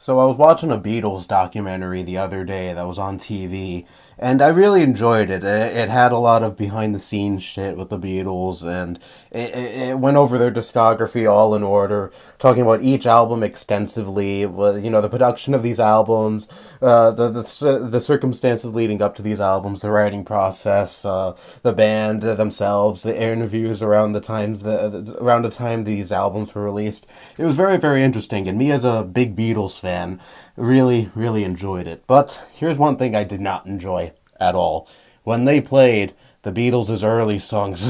So I was watching a Beatles documentary the other day that was on TV, and I really enjoyed it. It had a lot of behind the scenes shit with the Beatles, and it went over their discography all in order, talking about each album extensively. The production of these albums, the circumstances leading up to these albums, the writing process, the band themselves, the interviews around the time these albums were released. It was very, very interesting, and me as a big Beatles fan, really, really enjoyed it. But here's one thing I did not enjoy at all. When they played the Beatles' early songs,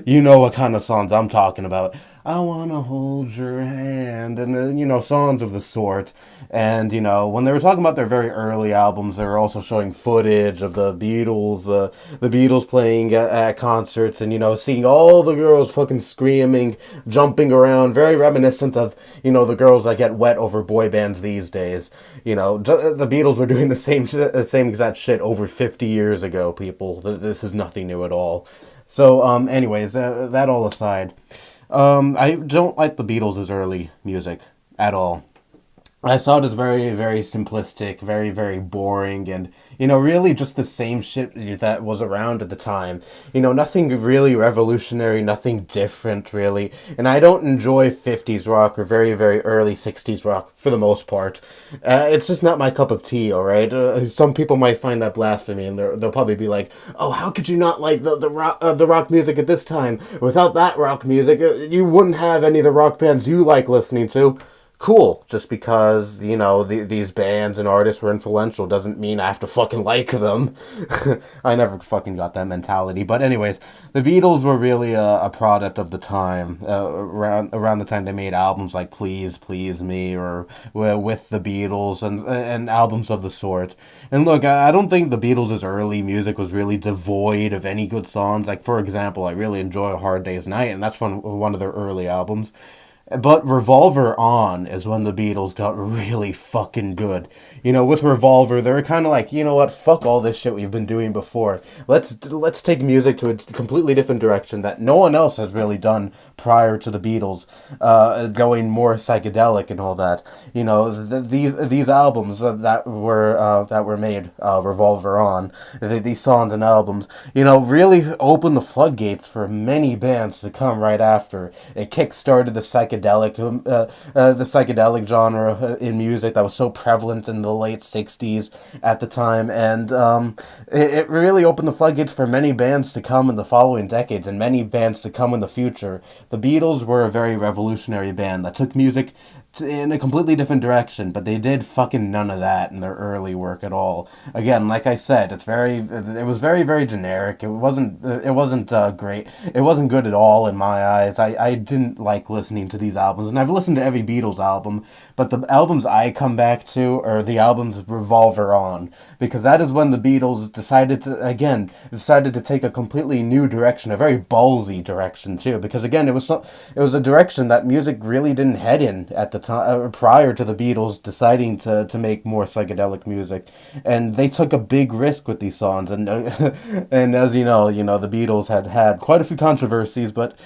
you know what kind of songs I'm talking about. I wanna hold your hand, and songs of the sort. And when they were talking about their very early albums, they were also showing footage of the Beatles playing at concerts, and seeing all the girls fucking screaming, jumping around, very reminiscent of the girls that get wet over boy bands these days. The Beatles were doing the same exact shit over 50 years ago. People, this is nothing new at all. So, anyways, that all aside. I don't like the Beatles' early music at all. I saw it as very, very simplistic, very, very boring, and, really just the same shit that was around at the time. Nothing really revolutionary, nothing different, really. And I don't enjoy 50s rock or very, very early 60s rock for the most part. It's just not my cup of tea, alright? Some people might find that blasphemy, and they'll probably be like, oh, how could you not like the rock music at this time? Without that rock music, you wouldn't have any of the rock bands you like listening to. Cool. Just because, these bands and artists were influential doesn't mean I have to fucking like them. I never fucking got that mentality. But anyways, the Beatles were really a product of the time, around the time they made albums like Please, Please Me, or With the Beatles, and albums of the sort. And look, I don't think the Beatles' early music was really devoid of any good songs. Like, for example, I really enjoy A Hard Day's Night, and that's one of their early albums. But Revolver On is when the Beatles got really fucking good. With Revolver, they were kind of like, you know what, fuck all this shit we've been doing before. Let's take music to a completely different direction that no one else has really done prior to the Beatles, going more psychedelic and all that. These albums that were made, Revolver On, these songs and albums, really opened the floodgates for many bands to come right after. It kick-started the psychedelic genre in music that was so prevalent in the late 60s at the time, and it really opened the floodgates for many bands to come in the following decades and many bands to come in the future. The Beatles were a very revolutionary band that took music in a completely different direction, but they did fucking none of that in their early work at all. Again, like I said, it was very, very generic. It wasn't great. It wasn't good at all in my eyes. I didn't like listening to these albums, and I've listened to every Beatles album, but the albums I come back to are the albums Revolver On, because that is when the Beatles decided to take a completely new direction, a very ballsy direction too, because again, it was a direction that music really didn't head in at the time, prior to the Beatles deciding to make more psychedelic music, and they took a big risk with these songs, and and as the Beatles had quite a few controversies, but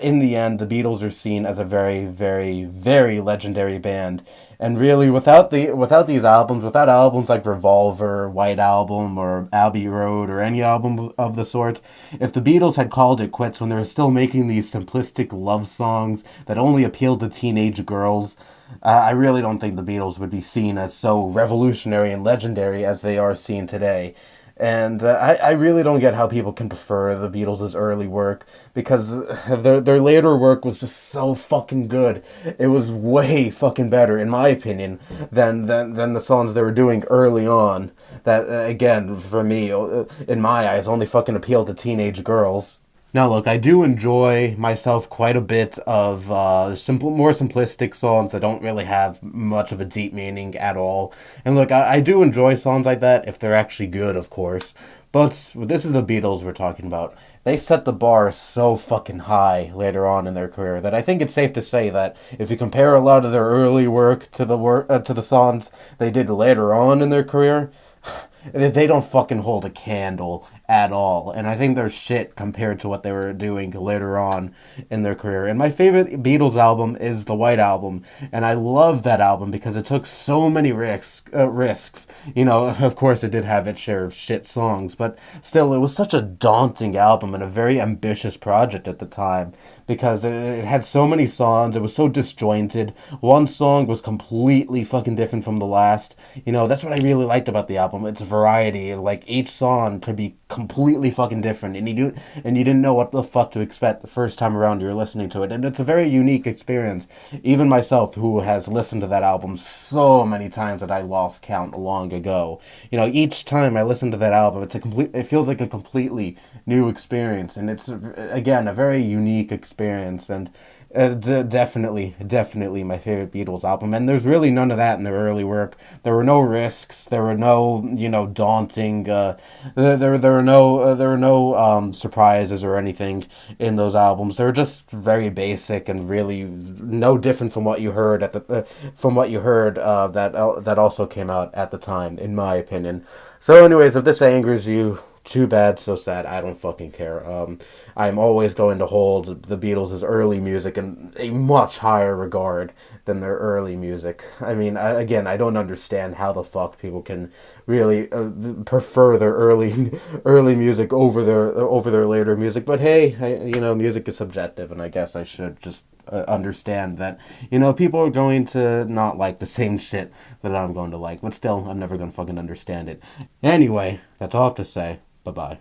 in the end, the Beatles are seen as a very, very, very legendary band. And really, without these albums, without albums like Revolver, White Album, or Abbey Road, or any album of the sort, if the Beatles had called it quits when they were still making these simplistic love songs that only appealed to teenage girls, I really don't think the Beatles would be seen as so revolutionary and legendary as they are seen today. And I really don't get how people can prefer the Beatles' early work, because their later work was just so fucking good. It was way fucking better, in my opinion, than the songs they were doing early on. That, again, for me, in my eyes, only fucking appealed to teenage girls. Now, look, I do enjoy myself quite a bit of more simplistic songs that don't really have much of a deep meaning at all. And look, I do enjoy songs like that if they're actually good, of course. But this is the Beatles we're talking about. They set the bar so fucking high later on in their career that I think it's safe to say that if you compare a lot of their early work to the songs they did later on in their career, they don't fucking hold a candle at all. And I think they're shit compared to what they were doing later on in their career. And my favorite Beatles album is the White Album, and I love that album because it took so many risks. You know, of course, it did have its share of shit songs, but still, it was such a daunting album and a very ambitious project at the time because it had so many songs. It was so disjointed. One song was completely fucking different from the last. You know, that's what I really liked about the album. It's variety. Like each song could be completely fucking different, and you didn't know what the fuck to expect the first time around you were listening to it. And it's a very unique experience. Even myself, who has listened to that album so many times that I lost count long ago. You know, each time I listen to that album, it feels like a completely new experience, and it's again a very unique experience. And definitely my favorite Beatles album. And there's really none of that in their early work. There were no risks. There were no, daunting. There were no surprises or anything in those albums. They were just very basic and really no different from what you heard that also came out at the time, in my opinion. So, anyways, if this angers you, too bad, so sad. I don't fucking care. I'm always going to hold the Beatles' early music in a much higher regard than their early music. I mean, I don't understand how the fuck people can really prefer their early music over their later music. But hey, music is subjective, and I guess I should just understand that people are going to not like the same shit that I'm going to like. But still, I'm never going to fucking understand it. Anyway, that's all I have to say. Bye-bye.